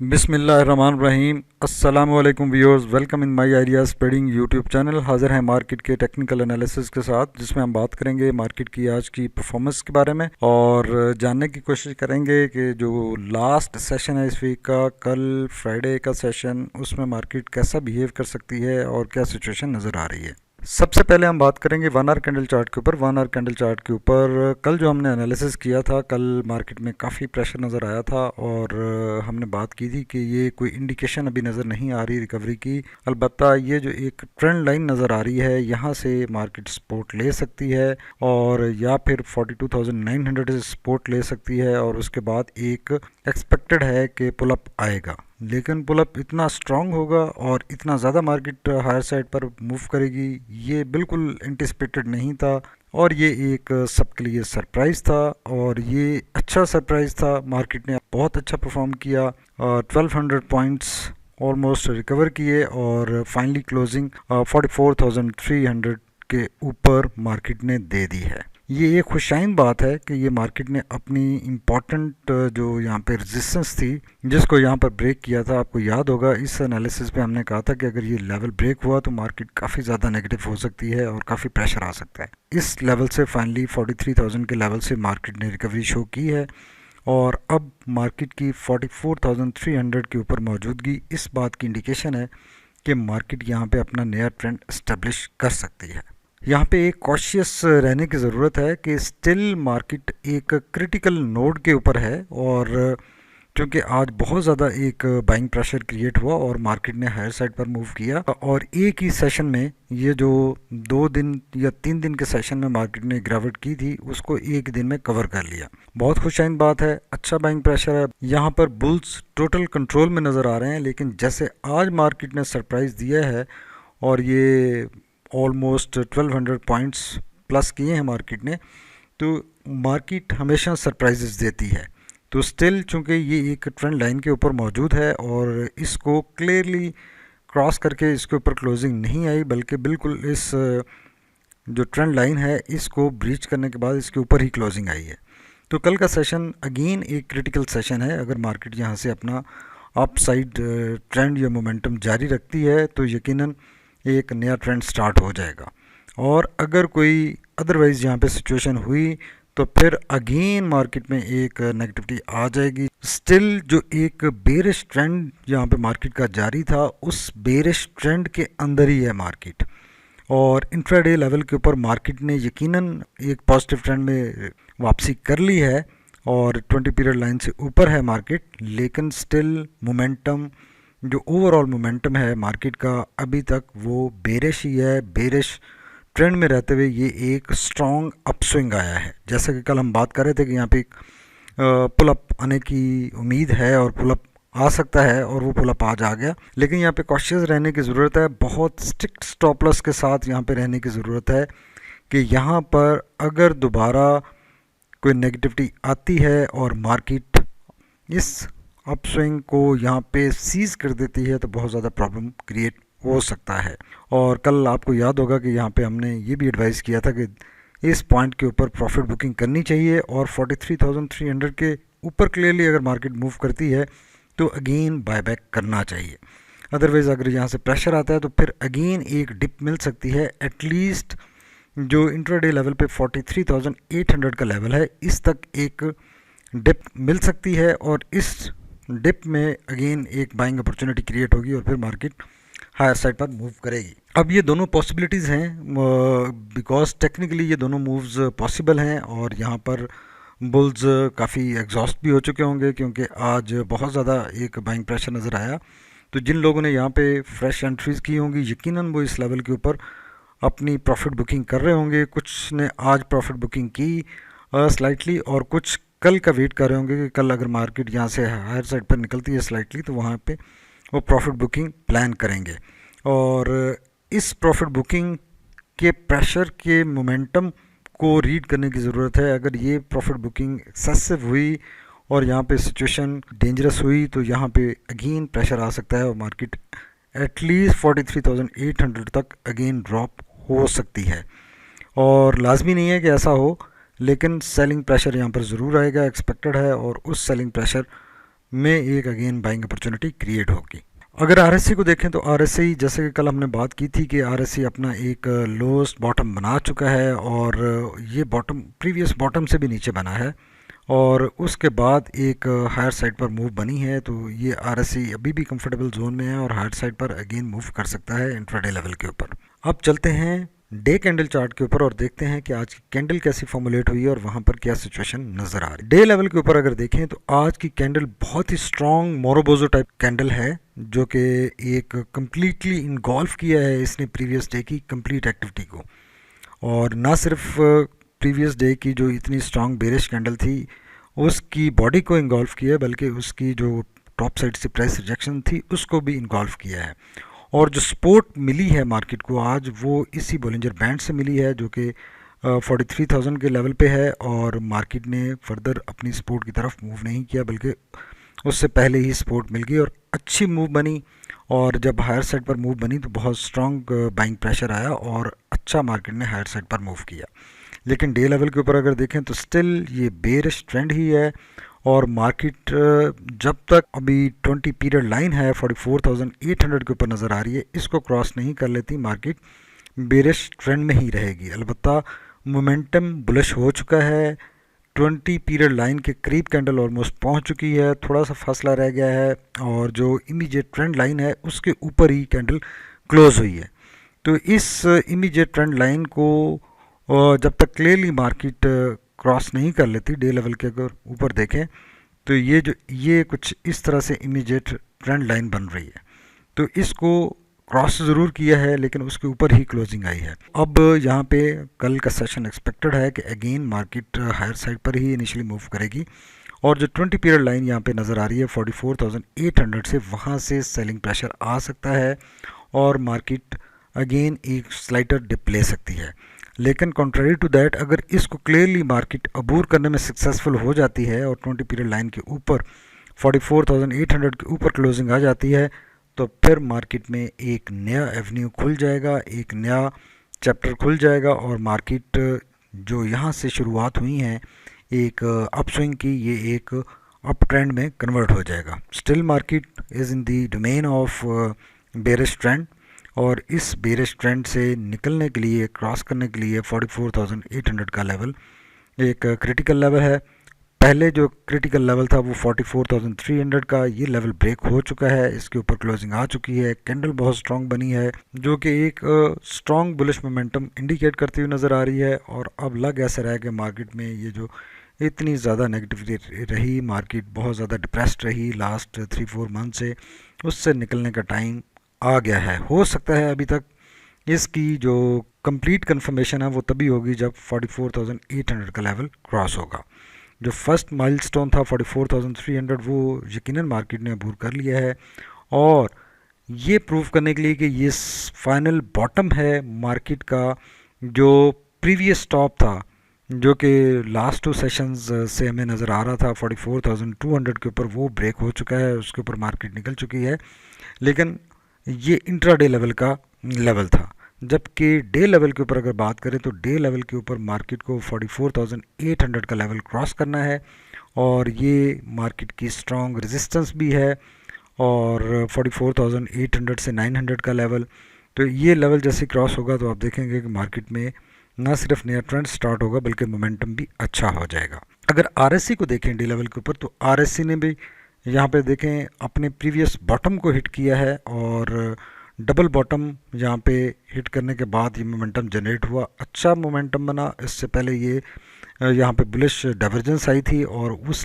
बिस्मिल्लाहिर्रहमानिर्रहीम। अस्सलाम वालेकुम viewers, welcome in my ideas trading YouTube channel. हाज़िर हैं मार्केट के टेक्निकल एनालिसिस के साथ, जिसमें हम बात करेंगे मार्केट की आज की परफॉर्मेंस के बारे में और जानने की कोशिश करेंगे कि जो लास्ट सेशन है इस वीक का, कल फ्राइडे का सेशन, उसमें मार्केट कैसा बिहेव कर सकती है और क्या सिचुएशन नज़र आ रही है। सबसे पहले हम बात करेंगे 1 आवर कैंडल चार्ट के ऊपर। 1 आवर कैंडल चार्ट के ऊपर कल जो हमने एनालिसिस किया था, कल मार्केट में काफ़ी प्रेशर नज़र आया था और हमने बात की थी कि ये कोई इंडिकेशन अभी नज़र नहीं आ रही रिकवरी की। अलबत्ता ये जो एक ट्रेंड लाइन नज़र आ रही है, यहाँ से मार्केट सपोर्ट ले सकती है और या फिर 42,900 से सपोर्ट ले सकती है और उसके बाद एक एक्सपेक्टेड है कि पुल अप आएगा। लेकिन पुल अप इतना स्ट्रांग होगा और इतना ज़्यादा मार्केट हायर साइड पर मूव करेगी, ये बिल्कुल एंटिसिपेटेड नहीं था और ये एक सबके लिए सरप्राइज़ था और ये अच्छा सरप्राइज़ था। मार्केट ने बहुत अच्छा परफॉर्म किया, 1200 पॉइंट्स ऑलमोस्ट रिकवर किए और फाइनली क्लोजिंग 44,300 के ऊपर मार्केट ने दे दी है। ये एक खुशाइन बात है कि ये मार्केट ने अपनी इम्पॉर्टेंट जो यहाँ पे रेजिस्टेंस थी, जिसको यहाँ पर ब्रेक किया था। आपको याद होगा इस एनालिसिस पे हमने कहा था कि अगर ये लेवल ब्रेक हुआ तो मार्केट काफ़ी ज़्यादा नेगेटिव हो सकती है और काफ़ी प्रेशर आ सकता है। इस लेवल से फाइनली 43,000 के लेवल से मार्केट ने रिकवरी शो की है और अब मार्केट की 44,300 के ऊपर मौजूदगी इस बात की इंडिकेशन है कि मार्केट यहाँ पे अपना नया ट्रेंड इस्टेब्लिश कर सकती है। यहाँ पे एक कॉशियस रहने की ज़रूरत है कि स्टिल मार्केट एक क्रिटिकल नोड के ऊपर है और क्योंकि आज बहुत ज़्यादा एक बाइंग प्रेशर क्रिएट हुआ और मार्केट ने हायर साइड पर मूव किया और एक ही सेशन में ये जो 2 दिन या 3 दिन के सेशन में मार्केट ने गिरावट की थी, उसको एक दिन में कवर कर लिया। बहुत खुशाइन बात है, अच्छा बाइंग प्रेशर है। यहाँ पर बुल्स टोटल कंट्रोल में नज़र आ रहे हैं, लेकिन जैसे आज मार्केट ने सरप्राइज़ दिया है और ये ऑलमोस्ट 1200 पॉइंट्स प्लस किए हैं मार्केट ने, तो मार्केट हमेशा सरप्राइजेस देती है। तो स्टिल चूँकि ये एक ट्रेंड लाइन के ऊपर मौजूद है और इसको क्लियरली क्रॉस करके इसके ऊपर क्लोजिंग नहीं आई, बल्कि बिल्कुल इस जो ट्रेंड लाइन है इसको ब्रीच करने के बाद इसके ऊपर ही क्लोजिंग आई है। तो कल का सेशन अगेन एक क्रिटिकल सेशन है। अगर मार्केट यहाँ से अपना अप साइड ट्रेंड या मोमेंटम जारी रखती है तो यकीनन एक नया ट्रेंड स्टार्ट हो जाएगा और अगर कोई अदरवाइज़ यहाँ पे सिचुएशन हुई तो फिर अगेन मार्केट में एक नेगेटिविटी आ जाएगी। स्टिल जो एक बेरिश ट्रेंड यहाँ पे मार्केट का जारी था, उस बेरिश ट्रेंड के अंदर ही है मार्केट और इंट्राडे लेवल के ऊपर मार्केट ने यकीनन एक पॉजिटिव ट्रेंड में वापसी कर ली है और 20 पीरियड लाइन से ऊपर है मार्केट। लेकिन स्टिल मोमेंटम, जो ओवरऑल मोमेंटम है मार्केट का, अभी तक वो बेरिश ही है। बेरिश ट्रेंड में रहते हुए ये एक स्ट्रॉन्ग अपस्विंग आया है। जैसा कि कल हम बात कर रहे थे कि यहाँ पे एक पुल अप आने की उम्मीद है और पुल अप आ सकता है और वो पुल अप आज आ गया। लेकिन यहाँ पे कॉशियस रहने की ज़रूरत है, बहुत स्ट्रिक्ट स्टॉप लॉस के साथ यहाँ पे रहने की ज़रूरत है कि यहाँ पर अगर दोबारा कोई नेगेटिविटी आती है और मार्केट इस अपस्विंग को यहाँ पे सीज कर देती है तो बहुत ज़्यादा प्रॉब्लम क्रिएट हो सकता है। और कल आपको याद होगा कि यहाँ पे हमने ये भी एडवाइस किया था कि इस पॉइंट के ऊपर प्रॉफिट बुकिंग करनी चाहिए और 43,300 के ऊपर क्लियरली अगर मार्केट मूव करती है तो अगेन बायबैक करना चाहिए। अदरवाइज़ अगर यहाँ से प्रेशर आता है तो फिर अगेन एक डिप मिल सकती है। एटलीस्ट जो इंट्राडे लेवल पे 43,800 का लेवल है, इस तक एक डिप मिल सकती है और इस डिप में अगेन एक बाइंग अपॉर्चुनिटी क्रिएट होगी और फिर मार्केट हायर साइड पर मूव करेगी। अब ये दोनों पॉसिबिलिटीज़ हैं बिकॉज टेक्निकली ये दोनों मूव्स पॉसिबल हैं और यहाँ पर बुल्स काफ़ी एग्जॉस्ट भी हो चुके होंगे क्योंकि आज बहुत ज़्यादा एक बाइंग प्रेशर नज़र आया। तो जिन लोगों ने यहाँ पे फ्रेश एंट्रीज़ की होंगी, यकीनन वो इस लेवल के ऊपर अपनी प्रॉफिट बुकिंग कर रहे होंगे। कुछ ने आज प्रॉफिट बुकिंग की स्लाइटली और कुछ कल का वेट कर रहे होंगे कि कल अगर मार्केट यहाँ से हायर साइड पर निकलती है स्लाइटली तो वहाँ पे वो प्रॉफिट बुकिंग प्लान करेंगे। और इस प्रॉफिट बुकिंग के प्रेशर के मोमेंटम को रीड करने की ज़रूरत है। अगर ये प्रॉफिट बुकिंग एक्सेसिव हुई और यहाँ पे सिचुएशन डेंजरस हुई तो यहाँ पे अगेन प्रेशर आ सकता है और मार्केट एटलीस्ट 43,800 तक अगेन ड्रॉप हो सकती है। और लाजमी नहीं है कि ऐसा हो, लेकिन सेलिंग प्रेशर यहाँ पर ज़रूर आएगा, एक्सपेक्टेड है और उस सेलिंग प्रेशर में एक अगेन बाइंग अपॉर्चुनिटी क्रिएट होगी। अगर आरएससी को देखें तो आरएससी जैसे कि कल हमने बात की थी कि आरएससी अपना एक लोएस्ट बॉटम बना चुका है और ये बॉटम प्रीवियस बॉटम से भी नीचे बना है और उसके बाद एक हायर साइड पर मूव बनी है। तो ये आरएससी अभी भी कंफर्टेबल जोन में है और हायर साइड पर अगेन मूव कर सकता है इंट्राडे लेवल के ऊपर। अब चलते हैं डे कैंडल चार्ट के ऊपर और देखते हैं कि आज की कैंडल कैसी फॉर्मुलेट हुई है और वहां पर क्या सिचुएशन नजर आ रही है। डे लेवल के ऊपर अगर देखें तो आज की कैंडल बहुत ही स्ट्रॉन्ग मोरोबोजो टाइप कैंडल है जो कि एक कंप्लीटली इनगॉल्फ किया है इसने प्रीवियस डे की कंप्लीट एक्टिविटी को। और ना सिर्फ प्रीवियस डे की जो इतनी स्ट्रॉन्ग बेरिश कैंडल थी उसकी बॉडी को इनगॉल्फ किया है बल्कि उसकी जो टॉप साइड से प्राइस रिजेक्शन थी उसको भी इनगॉल्फ किया है। और जो सपोर्ट मिली है मार्केट को आज वो इसी बोलिंजर बैंड से मिली है जो कि 43,000 के लेवल पे है और मार्केट ने फर्दर अपनी सपोर्ट की तरफ मूव नहीं किया बल्कि उससे पहले ही सपोर्ट मिल गई और अच्छी मूव बनी। और जब हायर साइड पर मूव बनी तो बहुत स्ट्रॉन्ग बाइंग प्रेशर आया और अच्छा मार्केट ने हायर साइड पर मूव किया। लेकिन डे लेवल के ऊपर अगर देखें तो स्टिल ये बेरिश ट्रेंड ही है और मार्केट जब तक अभी 20 पीरियड लाइन है 44,800 के ऊपर नज़र आ रही है इसको क्रॉस नहीं कर लेती मार्केट बेरिश ट्रेंड में ही रहेगी। अलबत्ता मोमेंटम बुलिश हो चुका है, 20 पीरियड लाइन के करीब कैंडल ऑलमोस्ट पहुंच चुकी है, थोड़ा सा फासला रह गया है और जो इमीडिएट ट्रेंड लाइन है उसके ऊपर ही कैंडल क्लोज हुई है। तो इस इमीडिएट ट्रेंड लाइन को जब तक क्लियरली मार्केट क्रॉस नहीं कर लेती डे लेवल के अगर ऊपर देखें तो ये कुछ इस तरह से इमीडिएट ट्रेंड लाइन बन रही है। तो इसको क्रॉस ज़रूर किया है लेकिन उसके ऊपर ही क्लोजिंग आई है। अब यहाँ पे कल का सेशन एक्सपेक्टेड है कि अगेन मार्केट हायर साइड पर ही इनिशियली मूव करेगी और जो 20 पीरियड लाइन यहाँ पे नज़र आ रही है 44,800 से वहाँ से सेलिंग प्रेशर आ सकता है और मार्केट अगेन एक स्लाइटर डिप ले सकती है। लेकिन कॉन्ट्रेरी टू दैट अगर इसको क्लियरली मार्केट अबूर करने में सक्सेसफुल हो जाती है और 20 पीरियड लाइन के ऊपर 44,800 के ऊपर क्लोजिंग आ जाती है तो फिर मार्केट में एक नया एवेन्यू खुल जाएगा, एक नया चैप्टर खुल जाएगा और मार्केट जो यहाँ से शुरुआत हुई है एक अपस्विंग की ये एक अप ट्रेंड में कन्वर्ट हो जाएगा। Still market is in the domain of bearish trend और इस बेरिश ट्रेंड से निकलने के लिए क्रॉस करने के लिए 44,800 का लेवल एक क्रिटिकल लेवल है। पहले जो क्रिटिकल लेवल था वो 44,300 का, ये लेवल ब्रेक हो चुका है, इसके ऊपर क्लोजिंग आ चुकी है, कैंडल बहुत स्ट्रांग बनी है जो कि एक स्ट्रांग बुलिश मोमेंटम इंडिकेट करती हुई नज़र आ रही है। और अब लग ऐसा रहा है कि मार्केट में ये जो इतनी ज़्यादा नेगेटिविटी रही, मार्केट बहुत ज़्यादा डिप्रेस्ड रही लास्ट 3-4 मंथ से, उससे निकलने का टाइम आ गया है। हो सकता है अभी तक इसकी जो कंप्लीट कंफर्मेशन है वो तभी होगी जब 44,800 का लेवल क्रॉस होगा। जो फर्स्ट माइलस्टोन था 44,300 वो यकीनन मार्केट ने अबूर कर लिया है और ये प्रूव करने के लिए कि ये फाइनल बॉटम है मार्केट का, जो प्रीवियस टॉप था जो कि लास्ट 2 सेशंस से हमें नज़र आ रहा था 44,200 के ऊपर, वो ब्रेक हो चुका है, उसके ऊपर मार्केट निकल चुकी है। लेकिन ये इंट्राडे लेवल का लेवल था, जबकि डे लेवल के ऊपर अगर बात करें तो डे लेवल के ऊपर मार्केट को 44,800 का लेवल क्रॉस करना है और ये मार्केट की स्ट्रॉन्ग रेजिस्टेंस भी है और 44,800 से 900 का लेवल। तो ये लेवल जैसे क्रॉस होगा तो आप देखेंगे कि मार्केट में ना सिर्फ नया ट्रेंड स्टार्ट होगा बल्कि मोमेंटम भी अच्छा हो जाएगा। अगर आरएससी को देखें डे लेवल के ऊपर तो आरएससी ने भी यहाँ पे देखें अपने प्रीवियस बॉटम को हिट किया है और डबल बॉटम यहाँ पे हिट करने के बाद ये मोमेंटम जनरेट हुआ, अच्छा मोमेंटम बना। इससे पहले ये यहाँ पे बुलिश डाइवर्जेंस आई थी और उस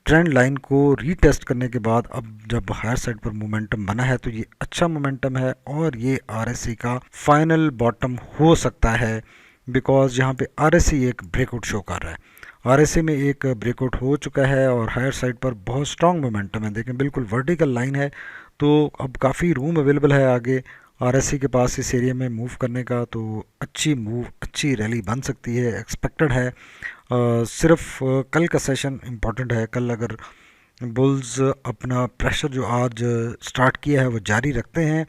ट्रेंड लाइन को रीटेस्ट करने के बाद अब जब हायर साइड पर मोमेंटम बना है तो ये अच्छा मोमेंटम है और ये आरएससी का फाइनल बॉटम हो सकता है, बिकॉज यहाँ पे आरएससी एक ब्रेकआउट शो कर रहा है। आरएससी में एक ब्रेकआउट हो चुका है और हायर साइड पर बहुत स्ट्रांग मोमेंटम है, देखें बिल्कुल वर्टिकल लाइन है, तो अब काफ़ी रूम अवेलेबल है आगे आरएससी के पास इस एरिया में मूव करने का। तो अच्छी मूव, अच्छी रैली बन सकती है, एक्सपेक्टेड है। सिर्फ कल का सेशन इम्पॉर्टेंट है। कल अगर बुल्स अपना प्रेशर जो आज स्टार्ट किया है वो जारी रखते हैं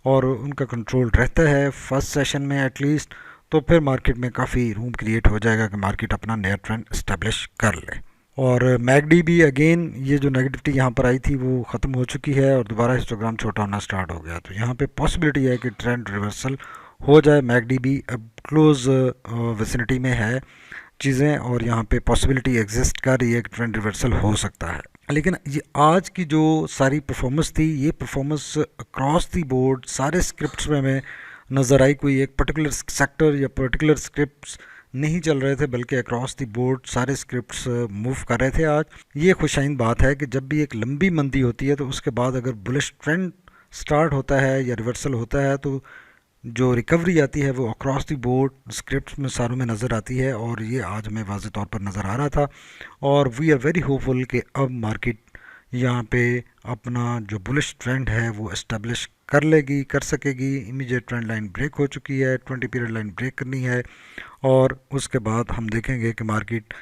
और उनका कंट्रोल रहता है फर्स्ट सेशन में एटलीस्ट, तो फिर मार्केट में काफ़ी रूम क्रिएट हो जाएगा कि मार्केट अपना नया ट्रेंड इस्टेब्लिश कर ले। और मैगडी भी अगेन ये जो नेगेटिविटी यहाँ पर आई थी वो ख़त्म हो चुकी है और दोबारा हिस्टोग्राम छोटा होना स्टार्ट हो गया। तो यहाँ पे पॉसिबिलिटी है कि ट्रेंड रिवर्सल हो जाए। मैगडी भी अब क्लोज विसिनिटी में है चीज़ें और यहाँ पे पॉसिबिलिटी एग्जिस्ट कर रही है कि ट्रेंड रिवर्सल हो सकता है। लेकिन ये आज की जो सारी परफॉर्मेंस थी, ये परफॉर्मेंस अक्रॉस दी बोर्ड सारे स्क्रिप्ट्स में हमें नज़र आई। कोई एक पर्टिकुलर सेक्टर या पर्टिकुलर स्क्रिप्ट्स नहीं चल रहे थे, बल्कि अक्रॉस दी बोर्ड सारे स्क्रिप्ट्स मूव कर रहे थे आज। ये खुशाइन बात है कि जब भी एक लंबी मंदी होती है तो उसके बाद अगर बुलिश ट्रेंड स्टार्ट होता है या रिवर्सल होता है तो जो रिकवरी आती है वो अक्रॉस दी बोर्ड स्क्रिप्ट्स में सारों में नज़र आती है। और ये आज हमें वाज़े तौर पर नज़र आ रहा था और वी आर वेरी होपफुल कि अब मार्केट यहाँ पे अपना जो बुलिश ट्रेंड है वो इस्टेब्लिश कर लेगी, कर सकेगी। इमीडिएट ट्रेंड लाइन ब्रेक हो चुकी है, 20 पीरियड लाइन ब्रेक करनी है और उसके बाद हम देखेंगे कि मार्केट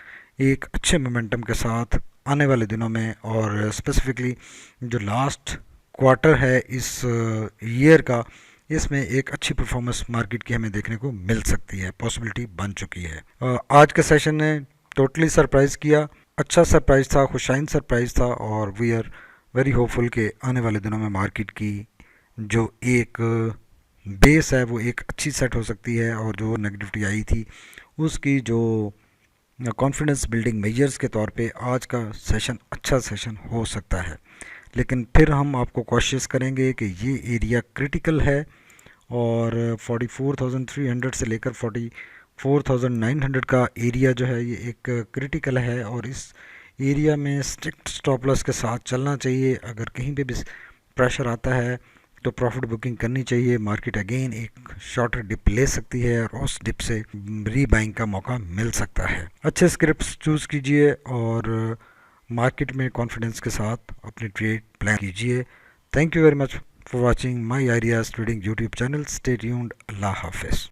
एक अच्छे मोमेंटम के साथ आने वाले दिनों में और स्पेसिफिकली जो लास्ट क्वार्टर है इस ईयर का, इसमें एक अच्छी परफॉर्मेंस मार्केट की हमें देखने को मिल सकती है, पॉसिबिलिटी बन चुकी है। आज का सेशन ने टोटली सरप्राइज़ किया, अच्छा सरप्राइज़ था, खुशाइन सरप्राइज़ था और वी आर वेरी होपफुल के आने वाले दिनों में मार्केट की जो एक बेस है वो एक अच्छी सेट हो सकती है और जो नेगेटिविटी आई थी उसकी जो कॉन्फिडेंस बिल्डिंग मेजर्स के तौर पे आज का सेशन अच्छा सेशन हो सकता है। लेकिन फिर हम आपको कोशिश करेंगे कि ये एरिया क्रिटिकल है और 44,300 से लेकर 44,900 का एरिया जो है ये एक क्रिटिकल है और इस एरिया में स्ट्रिक्ट स्टॉप लॉस के साथ चलना चाहिए। अगर कहीं पे भी प्रेशर आता है तो प्रॉफिट बुकिंग करनी चाहिए। मार्केट अगेन एक शॉर्टर डिप ले सकती है और उस डिप से रीबाइंग का मौका मिल सकता है। अच्छे स्क्रिप्ट्स चूज़ कीजिए और मार्केट में कॉन्फिडेंस के साथ अपनी ट्रेड प्लान कीजिए। Thank you very much for watching my ideas trading YouTube channel. Stay tuned. अल्लाह हाफिज़।